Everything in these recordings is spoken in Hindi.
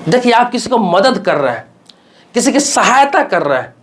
देखिए, आप किसी को मदद कर रहे हैं, किसी की सहायता कर रहे हैं,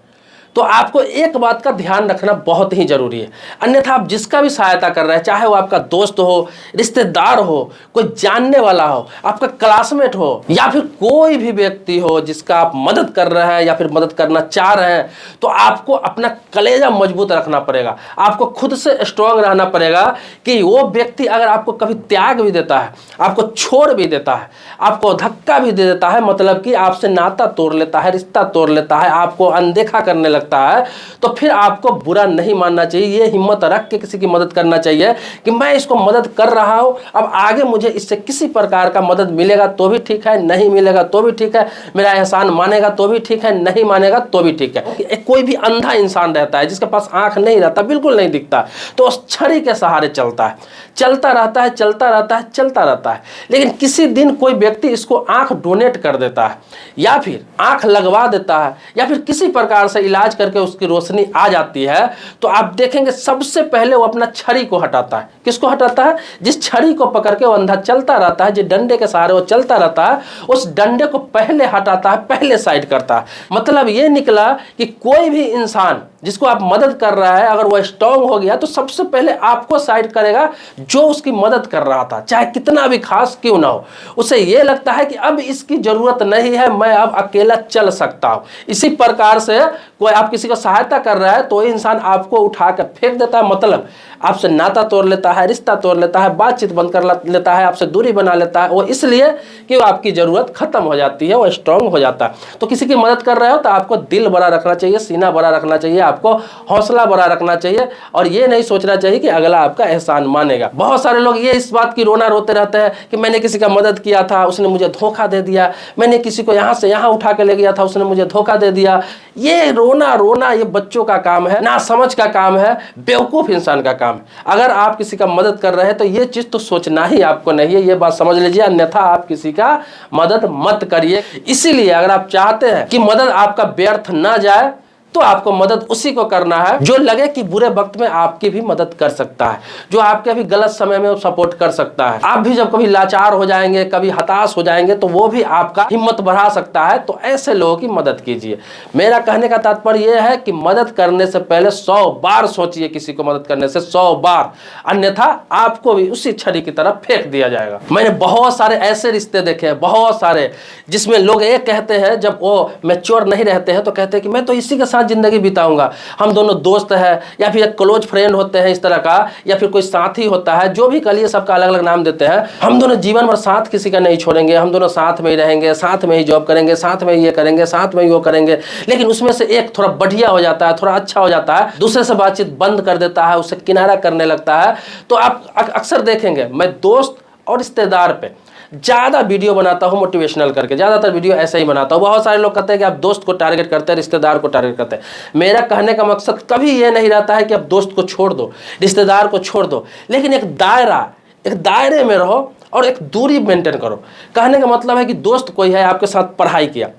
तो आपको एक बात का ध्यान रखना बहुत ही जरूरी है। अन्यथा आप जिसका भी सहायता कर रहे हैं, चाहे वो आपका दोस्त हो, रिश्तेदार हो, कोई जानने वाला हो, आपका क्लासमेट हो, या फिर कोई भी व्यक्ति हो जिसका आप मदद कर रहे हैं या फिर मदद करना चाह रहे हैं, तो आपको अपना कलेजा मजबूत रखना पड़ेगा। आपको खुद से स्ट्रांग रहना पड़ेगा कि वो व्यक्ति अगर आपको कभी त्याग भी देता है, आपको छोड़ भी देता है, आपको धक्का भी दे देता है, मतलब कि आपसे नाता तोड़ लेता है, रिश्ता तोड़ लेता है, आपको अनदेखा करने लगता है, तो फिर आपको बुरा नहीं मानना चाहिए। ये हिम्मत रख के किसी की मदद करना चाहिए कि मैं इसको मदद कर रहा हूं, अब आगे मुझे इससे किसी प्रकार का मदद मिलेगा तो भी ठीक है, नहीं मिलेगा तो भी ठीक है, मेरा एहसान मानेगा तो भी ठीक है, नहीं मानेगा तो भी ठीक है। कोई भी अंधा इंसान रहता है जिसके पास आंख नहीं रहता, बिल्कुल नहीं दिखता, तो उस छड़ी के सहारे चलता है, चलता रहता है, चलता रहता है, चलता रहता है। लेकिन किसी दिन कोई व्यक्ति इसको आंख डोनेट कर देता है, या फिर आंख लगवा देता है, या फिर किसी प्रकार से इलाज करके उसकी रोशनी आ जाती है, तो आप देखेंगे सबसे पहले वो अपना छड़ी को हटाता है। किसको हटाता है? जिस छड़ी को पकड़ के वो अंधा चलता रहता है, जिस डंडे के सहारे वो चलता रहता है, उस डंडे को पहले हटाता है, पहले साइड करता है। मतलब ये निकला कि कोई भी इंसान जिसको आप मदद कर रहा है, अगर वो स्ट्रांग हो गया तो सबसे पहले आपको साइड करेगा जो उसकी मदद कर रहा था, चाहे कितना भी खास क्यों ना हो। उसे ये लगता है कि अब इसकी जरूरत नहीं है, मैं अब अकेला चल सकता हूं। इसी प्रकार से कोई आप किसी को सहायता कर रहा है तो इंसान आपको उठा कर फेंक देता है, मतलब आपसे नाता तोड़ लेता है, रिश्ता तोड़ लेता है, बातचीत बंद कर लेता है, आपसे दूरी बना लेता है। वो इसलिए कि वो आपकी जरूरत खत्म हो जाती है, वो स्ट्रांग हो जाता है। तो किसी की मदद कर रहे हो तो आपको दिल बड़ा रखना चाहिए, सीना बड़ा रखना चाहिए, आपको हौसला बड़ा रखना चाहिए, और ये नहीं सोचना चाहिए कि अगला आपका एहसान मानेगा। बहुत सारे लोग ये इस बात की रोना रोते रहते हैं कि मैंने किसी का मदद किया था, उसने मुझे धोखा दे दिया, मैंने किसी को यहाँ से यहाँ उठा के ले गया था, उसने मुझे धोखा दे दिया। ये रोना ये बच्चों का काम है, ना समझ का काम है, बेवकूफ इंसान का काम। अगर आप किसी का मदद कर रहे हैं तो ये चीज तो सोचना ही आपको नहीं है, ये बात समझ लीजिए, अन्यथा आप किसी का मदद मत करिए। इसीलिए अगर आप चाहते हैं कि मदद आपका व्यर्थ ना जाए, तो आपको मदद उसी को करना है जो लगे कि बुरे वक्त में आपकी भी मदद कर सकता है, जो आपके भी गलत समय में सपोर्ट कर सकता है। आप भी जब कभी लाचार हो जाएंगे, कभी हताश हो जाएंगे, तो वो भी आपका हिम्मत बढ़ा सकता है। तो ऐसे लोगों की मदद कीजिए। मेरा कहने का तात्पर्य यह है कि मदद करने से पहले 100 बार सोचिए, किसी को मदद करने से 100 बार, अन्यथा आपको भी उसी छड़ी की तरफ फेंक दिया जाएगा। मैंने बहुत सारे ऐसे रिश्ते देखे हैं, बहुत सारे, जिसमें लोग ये कहते हैं, जब वो मैच्योर नहीं रहते हैं तो कहते हैं कि मैं तो इसी के साथ जिंदगी बिताऊंगा, हम दोनों दोस्त हैं, या फिर एक क्लोज फ्रेंड होते हैं इस तरह का, या फिर कोई साथी होता है, जो भी कहिए, सबका अलग अलग नाम देते हैं। हम दोनों जीवन भर साथ किसी का नहीं छोड़ेंगे, हम दोनों साथ में ही रहेंगे, साथ में ही जॉब करेंगे, साथ में ये करेंगे, साथ में ही वो करेंगे। लेकिन उसमें से एक थोड़ा बढ़िया हो जाता है, थोड़ा अच्छा हो जाता है, दूसरे से बातचीत बंद कर देता है, उससे किनारा करने लगता है। तो आप अक्सर देखेंगे, मैं दोस्त और रिश्तेदार पे ज्यादा वीडियो बनाता हूं मोटिवेशनल करके, ज्यादातर वीडियो ऐसे ही बनाता हूं। बहुत सारे लोग कहते हैं कि आप दोस्त को टारगेट करते हैं, रिश्तेदार को टारगेट करते हैं। मेरा कहने का मकसद कभी ये नहीं रहता है कि आप दोस्त को छोड़ दो, रिश्तेदार को छोड़ दो, लेकिन एक दायरे में रहो और एक दूरी मेंटेन करो। कहने का मतलब है कि दोस्त कोई है, आपके साथ पढ़ाई किया,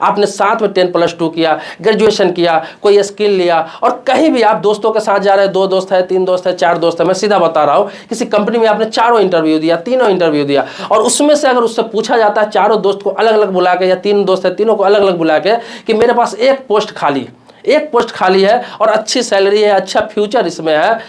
आपने साथ में 10+2 किया, ग्रेजुएशन किया, कोई स्किल लिया, और कहीं भी आप दोस्तों के साथ जा रहे हैं, 2 दोस्त है, 3 दोस्त है, 4 दोस्त है, मैं सीधा बता रहा हूँ, किसी कंपनी में आपने 4 इंटरव्यू दिया, 3 इंटरव्यू दिया, और उसमें से अगर उससे पूछा जाता है 4 दोस्त को अलग अलग बुला के, या 3 दोस्त है, तीनों को अलग अलग बुला के, कि मेरे पास एक पोस्ट खाली है और अच्छी सैलरी है, अच्छा फ्यूचर इसमें है,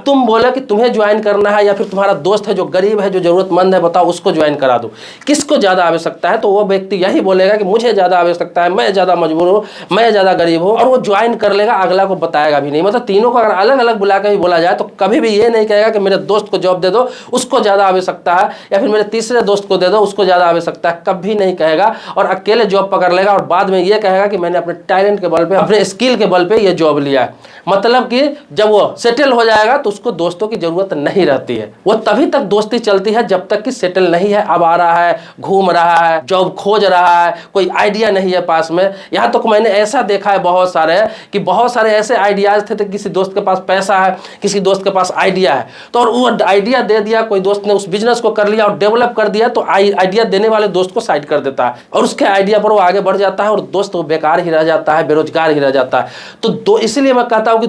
तुम बोले कि तुम्हें ज्वाइन करना है, या फिर तुम्हारा दोस्त है जो गरीब है, जो जरूरतमंद है, बताओ उसको ज्वाइन करा दो, किसको ज़्यादा आवश्यकता है? तो वो व्यक्ति यही बोलेगा कि मुझे ज़्यादा आवश्यकता है, मैं ज़्यादा मजबूर हूँ, मैं ज़्यादा गरीब हूँ, और वो ज्वाइन कर लेगा, अगला को बताएगा भी नहीं। मतलब तीनों को अगर अलग अलग बुला के भी बोला जाए तो कभी भी ये नहीं कहेगा कि मेरे दोस्त को जॉब दे दो, उसको ज़्यादा आवश्यकता है, या फिर मेरे तीसरे दोस्त को दे दो, उसको ज़्यादा आवश्यकता है, कभी नहीं कहेगा। और अकेले जॉब पकड़ लेगा और बाद में ये कहेगा कि मैंने अपने टैलेंट के बल पे, अपने स्किल के बल पे ये जॉब लिया है। मतलब कि जब वो सेटल हो जाएगा तो उसको दोस्तों की जरूरत नहीं रहती है। वो तभी तक दोस्ती चलती है जब तक कि सेटल नहीं है, अब आ रहा है, घूम रहा है, जॉब खोज रहा है, कोई आइडिया नहीं है पास में। यहाँ तक मैंने ऐसा देखा है बहुत सारे ऐसे आइडियाज थे, किसी दोस्त के पास पैसा है, किसी दोस्त के पास आइडिया है, तो और वो आइडिया दे दिया, कोई दोस्त ने उस बिजनेस को कर लिया और डेवलप कर दिया, तो आइडिया देने वाले दोस्त को साइड कर देता है और उसके आइडिया पर वो आगे बढ़ जाता है, और दोस्त वो बेकार ही रह जाता है, बेरोजगार ही रह जाता है। तो इसलिए मैं कहता हूं कि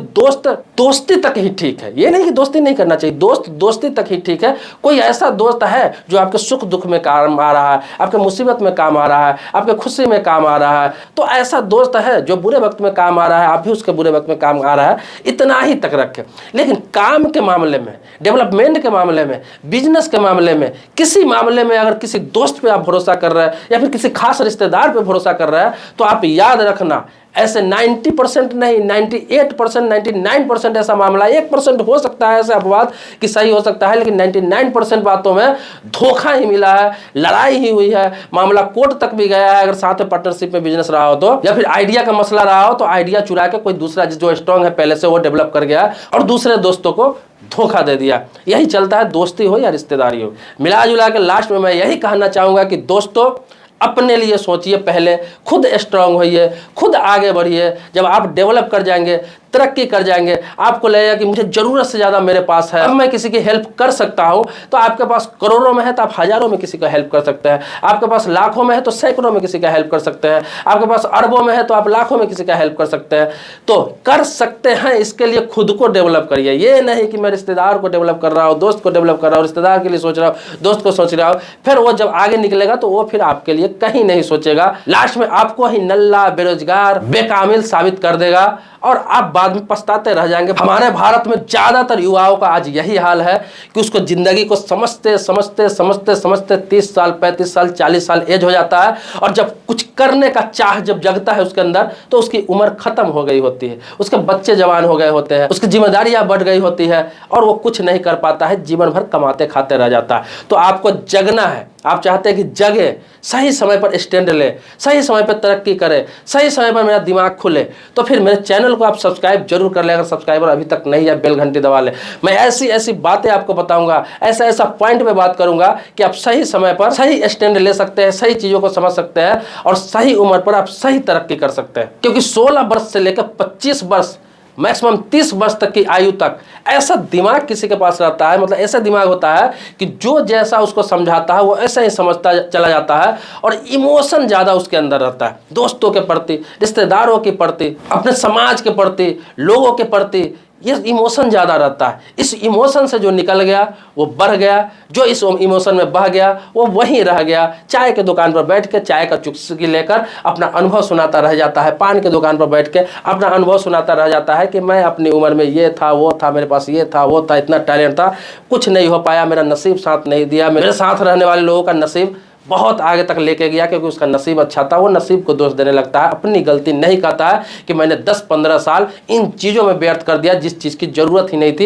दोस्ती तक ही ठीक है, ये नहीं कि दोस्ती नहीं करना चाहिए, दोस्त दोस्ती तक ही ठीक है। कोई ऐसा दोस्त है जो आपके सुख दुख में काम आ रहा है, आपके मुसीबत में काम आ रहा है, आपके खुशी में काम आ रहा है, तो ऐसा दोस्त है जो बुरे वक्त में काम आ रहा है, आप भी उसके बुरे वक्त में काम आ रहा है, इतना ही तक रखें। लेकिन काम के मामले में, डेवलपमेंट के मामले में, बिजनेस के मामले में, किसी मामले में अगर किसी दोस्त पे आप भरोसा कर रहे हैं या फिर किसी खास रिश्तेदार पे भरोसा कर रहे हैं, तो आप याद रखना ऐसे 90% नहीं, 98%, 99% ऐसा मामला, 1% हो सकता है ऐसे अपवाद कि सही हो सकता है, लेकिन 99% बातों में धोखा ही मिला है, लड़ाई ही हुई है, मामला कोर्ट तक भी गया है अगर साथ में पार्टनरशिप में बिजनेस रहा हो तो, या फिर आइडिया का मसला रहा हो तो आइडिया चुरा के कोई दूसरा जो स्ट्रांग है पहले से वो डेवलप कर गया और दूसरे दोस्तों को धोखा दे दिया। यही चलता है, दोस्ती हो या रिश्तेदारी हो। मिला जुला के लास्ट में मैं यही कहना चाहूंगा कि दोस्तों अपने लिए सोचिए, पहले खुद स्ट्रांग होइए, खुद आगे बढ़िए। जब आप डेवलप कर जाएंगे, तरक्की कर जाएंगे, आपको लगेगा कि मुझे ज़रूरत से ज़्यादा मेरे पास है, अब मैं किसी की हेल्प कर सकता हूं, तो आपके पास करोड़ों में है तो आप हज़ारों में किसी का हेल्प कर सकते हैं, आपके पास लाखों में है तो सैकड़ों में किसी का हेल्प कर सकते हैं, आपके पास अरबों में है तो आप लाखों में किसी का हेल्प कर सकते हैं। तो कर सकते हैं, इसके लिए खुद को डेवलप करिए। ये नहीं कि मैं रिश्तेदार को डेवलप कर रहा हूँ, दोस्त को डेवलप कर रहा हूँ, रिश्तेदार के लिए सोच रहा हूँ, दोस्त को सोच रहा हूँ, फिर वो जब आगे निकलेगा तो वो फिर आपके लिए कहीं नहीं सोचेगा, लास्ट में आपको ही नल्ला, बेरोजगार, बेकामिल साबित कर देगा और आप बाद में पछताते रह जाएंगे। हमारे भारत में ज्यादातर युवाओं का आज यही हाल है कि उसको जिंदगी को समझते समझते समझते समझते 30 साल, 35 साल, 40 साल एज हो जाता है और जब कुछ करने का चाह जब जगता है उसके अंदर तो उसकी उम्र खत्म हो गई होती है, उसके बच्चे जवान हो गए होते हैं, उसकी जिम्मेदारियां बढ़ गई होती है और वो कुछ नहीं कर पाता है, जीवन भर कमाते खाते रह जाता है। तो आपको जगना है, आप चाहते हैं कि जगे, सही समय पर स्टैंड ले, सही समय पर तरक्की करे, सही समय पर मेरा दिमाग खुले, तो फिर मेरे चैनल को आप सब्सक्राइब जरूर कर ले। अगर सब्सक्राइबर अभी तक नहीं है, बेल घंटी दबा ले। मैं ऐसी ऐसी बातें आपको बताऊंगा, ऐसा ऐसा पॉइंट पे बात करूंगा कि आप सही समय पर सही स्टैंड ले सकते हैं, सही चीजों को समझ सकते हैं और सही उम्र पर आप सही तरक्की कर सकते हैं। क्योंकि 16 वर्ष से लेकर 25 वर्ष, मैक्सिमम 30 वर्ष तक की आयु तक ऐसा दिमाग किसी के पास रहता है, मतलब ऐसा दिमाग होता है कि जो जैसा उसको समझाता है वो ऐसा ही समझता चला जाता है और इमोशन ज़्यादा उसके अंदर रहता है, दोस्तों के प्रति, रिश्तेदारों के प्रति, अपने समाज के प्रति, लोगों के प्रति, ये इमोशन ज़्यादा रहता है। इस इमोशन से जो निकल गया वो बढ़ गया, जो इस इमोशन में बह गया वो वहीं रह गया। चाय के दुकान पर बैठ के चाय का चुस्की लेकर अपना अनुभव सुनाता रह जाता है, पान के दुकान पर बैठ के अपना अनुभव सुनाता रह जाता है कि मैं अपनी उम्र में ये था, वो था, मेरे पास ये था, वो था, इतना टैलेंट था, कुछ नहीं हो पाया, मेरा नसीब साथ नहीं दिया, मेरे साथ रहने वाले लोगों का नसीब बहुत आगे तक लेके गया क्योंकि उसका नसीब अच्छा था। वो नसीब को दोष देने लगता है, अपनी गलती नहीं कहता है कि मैंने 10-15 साल इन चीज़ों में व्यर्थ कर दिया जिस चीज़ की ज़रूरत ही नहीं थी।